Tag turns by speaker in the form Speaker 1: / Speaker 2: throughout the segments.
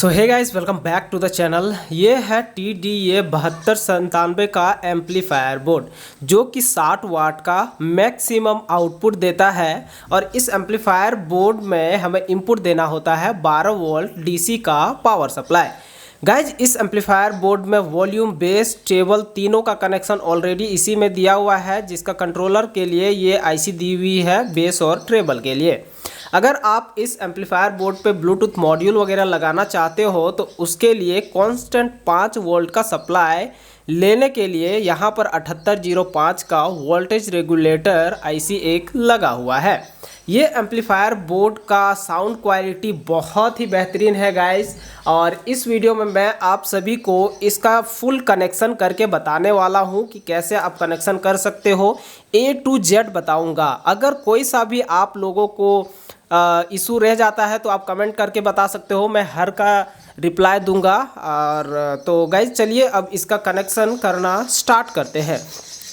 Speaker 1: So hey guys, welcome back to the channel. ये है TDA 7297 का एम्पलीफायर बोर्ड जो कि 60 वाट का मैक्सिमम आउटपुट देता है। और इस एम्पलीफायर बोर्ड में हमें इनपुट देना होता है 12 वोल्ट DC का पावर सप्लाई। गाइज, इस एम्पलीफायर बोर्ड में वॉल्यूम, बेस, ट्रेबल तीनों का कनेक्शन ऑलरेडी इसी में दिया हुआ है, जिसका कंट्रोलर के लिए ये IC दी हुई है बेस और ट्रेबल के लिए। अगर आप इस एम्पलीफायर बोर्ड पे ब्लूटूथ मॉड्यूल वगैरह लगाना चाहते हो तो उसके लिए कांस्टेंट 5 वोल्ट का सप्लाई लेने के लिए यहाँ पर 7805 का वोल्टेज रेगुलेटर IC1 लगा हुआ है। ये एम्पलीफायर बोर्ड का साउंड क्वालिटी बहुत ही बेहतरीन है गाइस, और इस वीडियो में मैं आप सभी को इसका फुल कनेक्शन करके बताने वाला हूँ कि कैसे आप कनेक्शन कर सकते हो। A to Z बताऊँगा। अगर कोई सा भी आप लोगों को इशू रह जाता है तो आप कमेंट करके बता सकते हो, मैं हर का रिप्लाई दूंगा। और तो गाइज चलिए अब इसका कनेक्शन करना स्टार्ट करते हैं।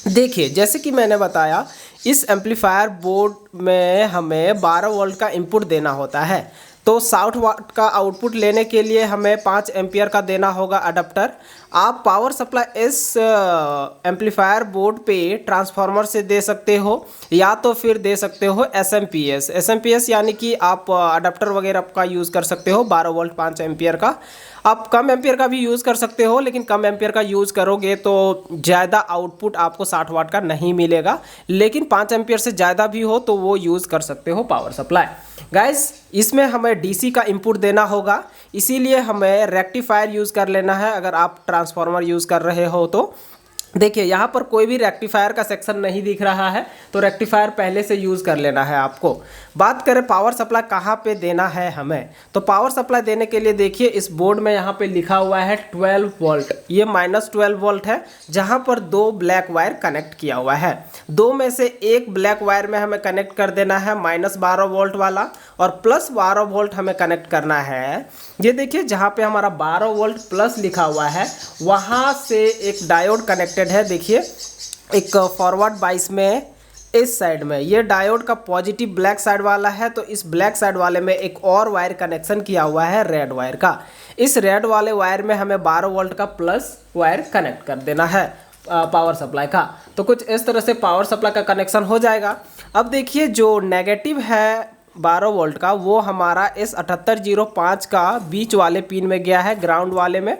Speaker 1: देखिए, जैसे कि मैंने बताया, इस एम्पलीफायर बोर्ड में हमें 12 वोल्ट का इनपुट देना होता है। तो 60 वाट का आउटपुट लेने के लिए हमें 5 एम्पियर का देना होगा अडेप्टर। आप पावर सप्लाई इस एम्पलीफायर बोर्ड पे ट्रांसफार्मर से दे सकते हो या तो फिर दे सकते हो एसएमपीएस यानी कि आप अडेप्टर वगैरह का यूज़ कर सकते हो 12 वोल्ट 5 एम्पियर का। आप कम एम्पियर का भी यूज़ कर सकते हो, लेकिन कम एम्पियर का यूज़ करोगे तो ज़्यादा आउटपुट आपको 60 वाट का नहीं मिलेगा, लेकिन 5 एम्पियर से ज़्यादा भी हो तो वो यूज़ कर सकते हो पावर सप्लाई। गाइस, इसमें हमें DC का इनपुट देना होगा, इसीलिए हमें रेक्टिफायर यूज़ कर लेना है। अगर आप ट्रांसफार्मर यूज़ कर रहे हो तो देखिए, यहाँ पर कोई भी रेक्टिफायर का सेक्शन नहीं दिख रहा है, तो रेक्टिफायर पहले से यूज़ कर लेना है आपको। बात करें पावर सप्लाई कहाँ पे देना है हमें, तो पावर सप्लाई देने के लिए देखिए इस बोर्ड में यहाँ पे लिखा हुआ है 12 वोल्ट। ये -12 वोल्ट है, जहाँ पर 2 ब्लैक वायर कनेक्ट किया हुआ है। 2 में से एक ब्लैक वायर में हमें कनेक्ट कर देना है -12 वोल्ट वाला, और +12 वोल्ट हमें कनेक्ट करना है। ये देखिए, जहाँ पे हमारा 12 वोल्ट प्लस लिखा हुआ है वहाँ से एक डायोड कनेक्टेड है। देखिए, एक फॉरवर्ड बाइस में इस साइड में ये डायोड का पॉजिटिव ब्लैक साइड वाला है, तो इस ब्लैक साइड वाले में एक और वायर कनेक्शन किया हुआ है रेड वायर का। इस रेड वाले वायर में हमें 12 वोल्ट का प्लस वायर कनेक्ट कर देना है पावर सप्लाई का। तो कुछ इस तरह से पावर सप्लाई का कनेक्शन हो जाएगा। अब देखिए, जो नेगेटिव है 12 वोल्ट का वो हमारा इस 7805 का बीच वाले पिन में गया है, ग्राउंड वाले में।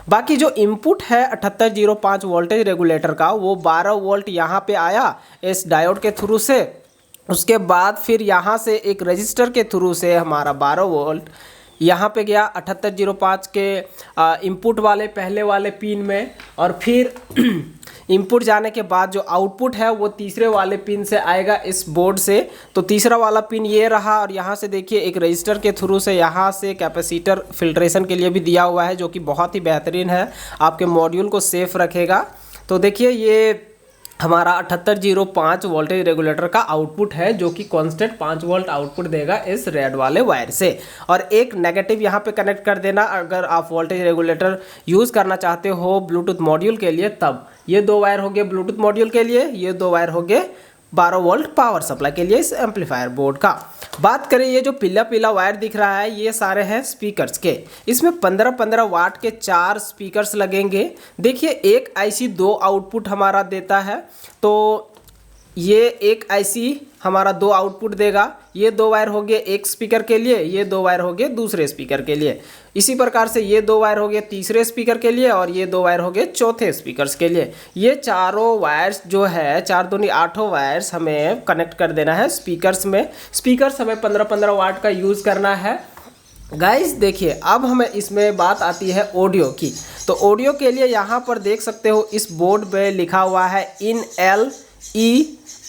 Speaker 1: बाकी जो इनपुट है 7805 वोल्टेज रेगुलेटर का वो 12 वोल्ट यहाँ पे आया इस डायोड के थ्रू से। उसके बाद फिर यहाँ से एक रजिस्टर के थ्रू से हमारा 12 वोल्ट यहाँ पे गया 7805 के इनपुट वाले पहले वाले पिन में, और फिर इनपुट जाने के बाद जो आउटपुट है वो तीसरे वाले पिन से आएगा इस बोर्ड से। तो तीसरा वाला पिन ये रहा, और यहाँ से देखिए एक रजिस्टर के थ्रू से यहाँ से कैपेसिटर फिल्ट्रेशन के लिए भी दिया हुआ है, जो कि बहुत ही बेहतरीन है, आपके मॉड्यूल को सेफ रखेगा। तो देखिए, ये हमारा 7805 वोल्टेज रेगुलेटर का आउटपुट है, जो कि कांस्टेंट 5 वोल्ट आउटपुट देगा इस रेड वाले वायर से। और एक नेगेटिव यहाँ पे कनेक्ट कर देना अगर आप वोल्टेज रेगुलेटर यूज़ करना चाहते हो ब्लूटूथ मॉड्यूल के लिए। तब ये 2 वायर हो गए ब्लूटूथ मॉड्यूल के लिए, ये 2 वायर हो गए 12 वोल्ट पावर सप्लाई के लिए इस एम्पलीफायर बोर्ड का। बात करें, ये जो पीला पीला वायर दिख रहा है ये सारे हैं स्पीकर्स के। इसमें 15-15 वाट के 4 स्पीकर्स लगेंगे। देखिए, एक IC 2 आउटपुट हमारा देता है, तो ये एक IC हमारा 2 आउटपुट देगा। ये 2 वायर हो गए एक स्पीकर के लिए, ये 2 वायर हो गए दूसरे स्पीकर के लिए। इसी प्रकार से ये 2 वायर हो गए तीसरे स्पीकर के लिए, और ये 2 वायर हो गए चौथे स्पीकर्स के लिए। ये चारों वायर्स जो है 4 दूनी 8 वायर्स हमें कनेक्ट कर देना है स्पीकर्स में। स्पीकर्स हमें 15-15 वाट का यूज़ करना है। गाइस देखिए, अब हमें इसमें बात आती है ऑडियो की। तो ऑडियो के लिए यहाँ पर देख सकते हो इस बोर्ड पे लिखा हुआ है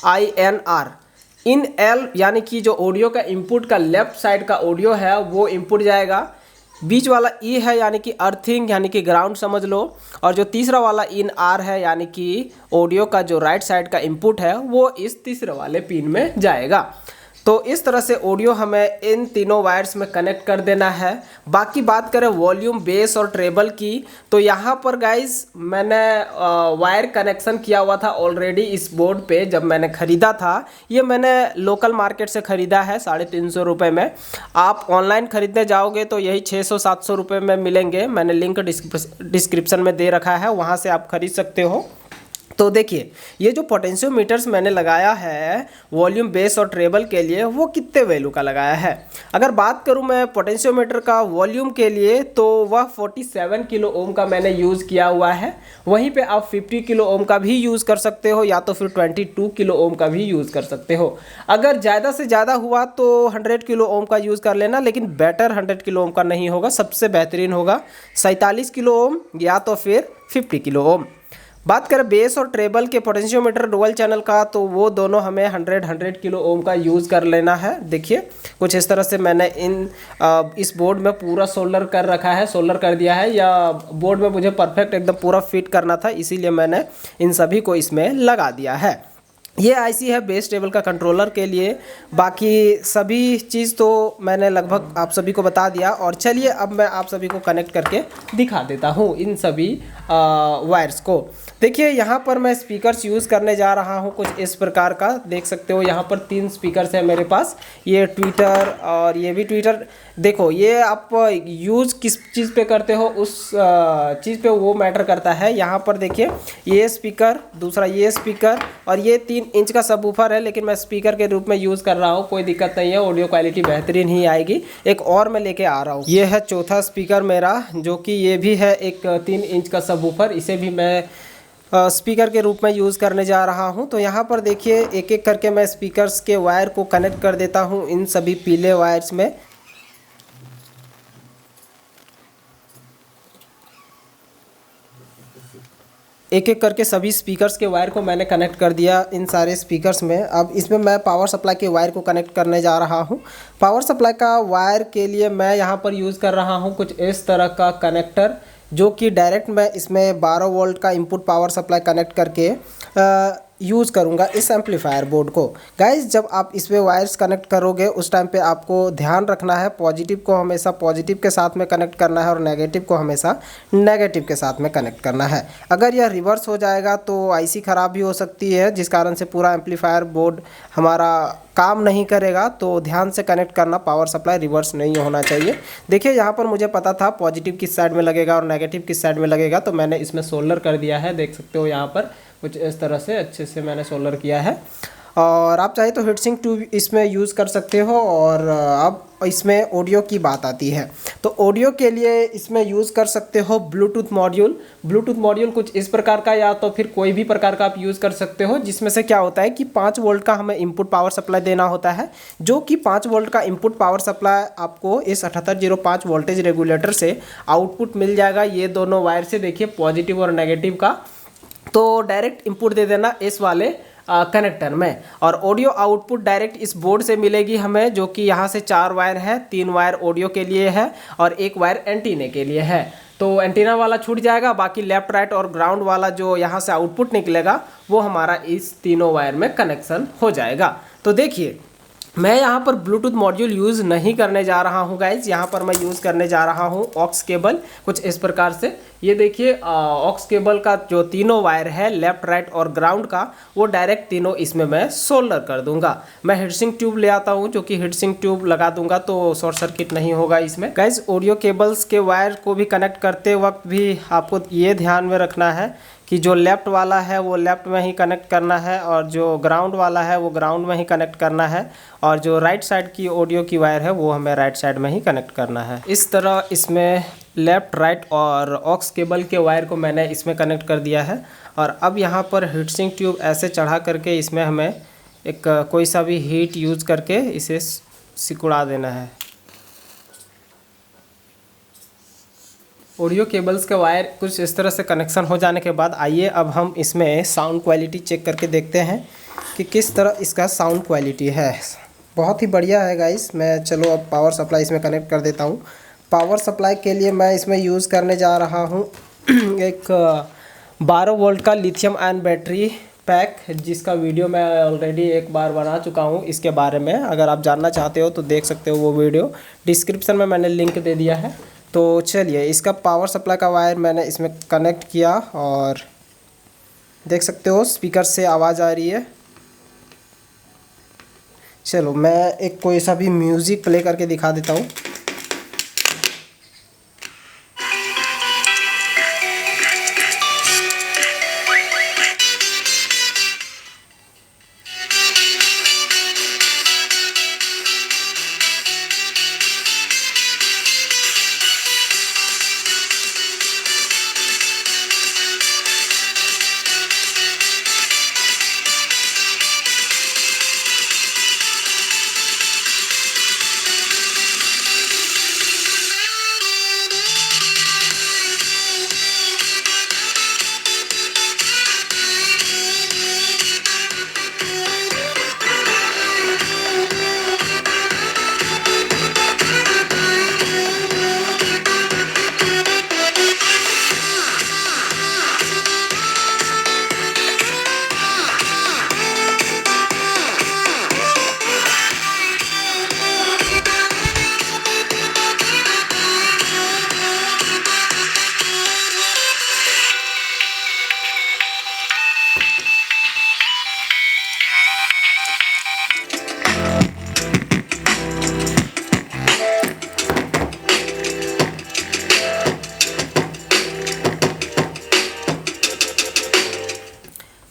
Speaker 1: INR। इन एल यानी कि जो ऑडियो का इनपुट का लेफ्ट साइड का ऑडियो है वो इनपुट जाएगा। बीच वाला ई है यानी कि अर्थिंग यानी कि ग्राउंड समझ लो, और जो तीसरा वाला इन आर है यानी कि ऑडियो का जो राइट साइड का इनपुट है वो इस तीसरे वाले पिन में जाएगा। तो इस तरह से ऑडियो हमें इन तीनों वायर्स में कनेक्ट कर देना है। बाकी बात करें वॉल्यूम, बेस और ट्रेबल की, तो यहाँ पर गाइज मैंने वायर कनेक्शन किया हुआ था ऑलरेडी इस बोर्ड पे। जब मैंने ख़रीदा था, ये मैंने लोकल मार्केट से ख़रीदा है 350 रुपये में। आप ऑनलाइन ख़रीदने जाओगे तो यही 600-700 रुपये में मिलेंगे। मैंने लिंक डिस्क्रिप्शन में दे रखा है, वहाँ से आप खरीद सकते हो। तो देखिए, ये जो पोटेंशियोमीटर्स मैंने लगाया है वॉल्यूम, बेस और ट्रेबल के लिए, वो कितने वैल्यू का लगाया है। अगर बात करूं मैं पोटेंशियोमीटर का वॉल्यूम के लिए, तो वह 47 किलो ओम का मैंने यूज़ किया हुआ है। वहीं पे आप 50 किलो ओम का भी यूज़ कर सकते हो, या तो फिर 22 किलो ओम का भी यूज़ कर सकते हो। अगर ज़्यादा से ज़्यादा हुआ तो 100 किलो ओम का यूज़ कर लेना, लेकिन बेटर 100 किलो ओम का नहीं होगा, सबसे बेहतरीन होगा 47 किलो ओम या तो फिर 50 किलो ओम। बात करें बेस और ट्रेबल के पोटेंशियोमीटर डुअल चैनल का, तो वो दोनों हमें 100 किलो ओम का यूज़ कर लेना है। देखिए, कुछ इस तरह से मैंने इस बोर्ड में पूरा सोल्डर कर रखा है, सोल्डर कर दिया है, या बोर्ड में मुझे परफेक्ट एकदम पूरा फिट करना था, इसीलिए मैंने इन सभी को इसमें लगा दिया है। ये आईसी है बेस टेबल का कंट्रोलर के लिए। बाकी सभी चीज़ तो मैंने लगभग आप सभी को बता दिया। और चलिए अब मैं आप सभी को कनेक्ट करके दिखा देता हूँ इन सभी वायर्स को। देखिए, यहाँ पर मैं स्पीकर्स यूज़ करने जा रहा हूँ कुछ इस प्रकार का, देख सकते हो। यहाँ पर 3 स्पीकर्स है मेरे पास, ये ट्विटर और ये भी ट्विटर। देखो, ये आप यूज़ किस चीज़ पे करते हो, उस चीज़ पे वो मैटर करता है। यहाँ पर देखिए, ये स्पीकर, दूसरा ये स्पीकर, और ये 3 इंच का सबवूफर है, लेकिन मैं स्पीकर के रूप में यूज़ कर रहा हूँ, कोई दिक्कत नहीं है, ऑडियो क्वालिटी बेहतरीन ही आएगी। एक और मैं लेके आ रहा हूँ, ये है चौथा स्पीकर मेरा, जो कि ये भी है एक 3 इंच का सबवूफर। इसे भी मैं स्पीकर के रूप में यूज़ करने जा रहा हूं। तो यहाँ पर देखिए, एक एक करके मैं स्पीकर्स के वायर को कनेक्ट कर देता हूं इन सभी पीले वायर्स में। एक एक करके सभी स्पीकर्स के वायर को मैंने कनेक्ट कर दिया इन सारे स्पीकर्स में। अब इसमें मैं पावर सप्लाई के वायर को कनेक्ट करने जा रहा हूं। पावर सप्लाई का वायर के लिए मैं यहाँ पर यूज़ कर रहा हूँ कुछ इस तरह का कनेक्टर, जो कि डायरेक्ट मैं इसमें 12 वोल्ट का इनपुट पावर सप्लाई कनेक्ट करके यूज़ करूँगा इस एम्पलीफायर बोर्ड को। गाइस, जब आप इसमें वायर्स कनेक्ट करोगे उस टाइम पे आपको ध्यान रखना है, पॉजिटिव को हमेशा पॉजिटिव के साथ में कनेक्ट करना है और नेगेटिव को हमेशा नेगेटिव के साथ में कनेक्ट करना है। अगर यह रिवर्स हो जाएगा तो आईसी ख़राब भी हो सकती है, जिस कारण से पूरा एम्पलीफायर बोर्ड हमारा काम नहीं करेगा। तो ध्यान से कनेक्ट करना, पावर सप्लाई रिवर्स नहीं होना चाहिए। देखिए, यहाँ पर मुझे पता था पॉजिटिव किस साइड में लगेगा और नेगेटिव किस साइड में लगेगा, तो मैंने इसमें सोल्डर कर दिया है। देख सकते हो, यहाँ पर कुछ इस तरह से अच्छे से मैंने सोल्डर किया है। और आप चाहे तो हीटसिंक ट्यूब इसमें यूज़ कर सकते हो। और अब इसमें ऑडियो की बात आती है, तो ऑडियो के लिए इसमें यूज़ कर सकते हो ब्लूटूथ मॉड्यूल। ब्लूटूथ मॉड्यूल कुछ इस प्रकार का, या तो फिर कोई भी प्रकार का आप यूज़ कर सकते हो, जिसमें से क्या होता है कि 5 वोल्ट का हमें इनपुट पावर सप्लाई देना होता है, जो कि 5 वोल्ट का इनपुट पावर सप्लाई आपको इस 7805 वोल्टेज रेगुलेटर से आउटपुट मिल जाएगा। ये दोनों वायर से देखिए, पॉजिटिव और नेगेटिव का, तो डायरेक्ट इनपुट दे देना इस वाले कनेक्टर में। और ऑडियो आउटपुट डायरेक्ट इस बोर्ड से मिलेगी हमें, जो कि यहाँ से 4 वायर है, 3 वायर ऑडियो के लिए है और 1 वायर एंटीने के लिए है। तो एंटीना वाला छूट जाएगा, बाकी लेफ्ट, राइट और ग्राउंड वाला जो यहाँ से आउटपुट निकलेगा वो हमारा इस तीनों वायर में कनेक्शन हो जाएगा। तो देखिए, मैं यहाँ पर ब्लूटूथ मॉड्यूल यूज़ नहीं करने जा रहा हूँ गाइज। यहाँ पर मैं यूज़ करने जा रहा हूँ ऑक्स केबल, कुछ इस प्रकार से। ये देखिए, ऑक्स केबल का जो तीनों वायर है, लेफ्ट, राइट और ग्राउंड का, वो डायरेक्ट तीनों इसमें मैं सोल्डर कर दूंगा। मैं हीटसिंक ट्यूब ले आता हूँ, जो कि हीटसिंक ट्यूब लगा दूंगा तो शॉर्ट सर्किट नहीं होगा इसमें। गाइज, ऑडियो केबल्स के वायर को भी कनेक्ट करते वक्त भी आपको ये ध्यान में रखना है कि जो लेफ़्ट वाला है वो लेफ़्ट में ही कनेक्ट करना है, और जो ग्राउंड वाला है वो ग्राउंड में ही कनेक्ट करना है, और जो राइट साइड की ऑडियो की वायर है वो हमें राइट साइड में ही कनेक्ट करना है। इस तरह इसमें लेफ़्ट, राइट और ऑक्स केबल के वायर को मैंने इसमें कनेक्ट कर दिया है। और अब यहाँ पर हीटसिंक ट्यूब ऐसे चढ़ा करके इसमें हमें एक कोई सा भी हीट यूज़ करके इसे सिकुड़ा देना है। ऑडियो केबल्स का वायर कुछ इस तरह से कनेक्शन हो जाने के बाद, आइए अब हम इसमें साउंड क्वालिटी चेक करके देखते हैं कि किस तरह इसका साउंड क्वालिटी है। बहुत ही बढ़िया है गाइस। मैं चलो अब पावर सप्लाई इसमें कनेक्ट कर देता हूँ। पावर सप्लाई के लिए मैं इसमें यूज़ करने जा रहा हूँ एक 12 वोल्ट का लिथियम आयन बैटरी पैक, जिसका वीडियो मैं ऑलरेडी एक बार बना चुका हूँ इसके बारे में। अगर आप जानना चाहते हो तो देख सकते हो वो वीडियो, डिस्क्रिप्शन में मैंने लिंक दे दिया है। तो चलिए, इसका पावर सप्लाई का वायर मैंने इसमें कनेक्ट किया और देख सकते हो स्पीकर से आवाज़ आ रही है। चलो मैं एक कोई सा भी म्यूज़िक प्ले करके दिखा देता हूँ।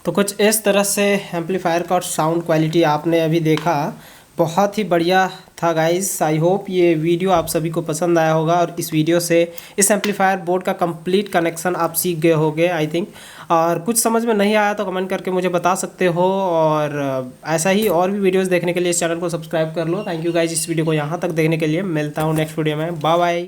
Speaker 1: तो कुछ इस तरह से एम्पलीफायर का साउंड क्वालिटी आपने अभी देखा, बहुत ही बढ़िया था गाइस। आई होप ये वीडियो आप सभी को पसंद आया होगा और इस वीडियो से इस एम्पलीफायर बोर्ड का कंप्लीट कनेक्शन आप सीख गए होंगे आई थिंक। और कुछ समझ में नहीं आया तो कमेंट करके मुझे बता सकते हो, और ऐसा ही और भी वीडियोस देखने के लिए इस चैनल को सब्सक्राइब कर लो। थैंक यू गाइस इस वीडियो को यहाँ तक देखने के लिए। मिलता हूँ नेक्स्ट वीडियो में। Bye bye.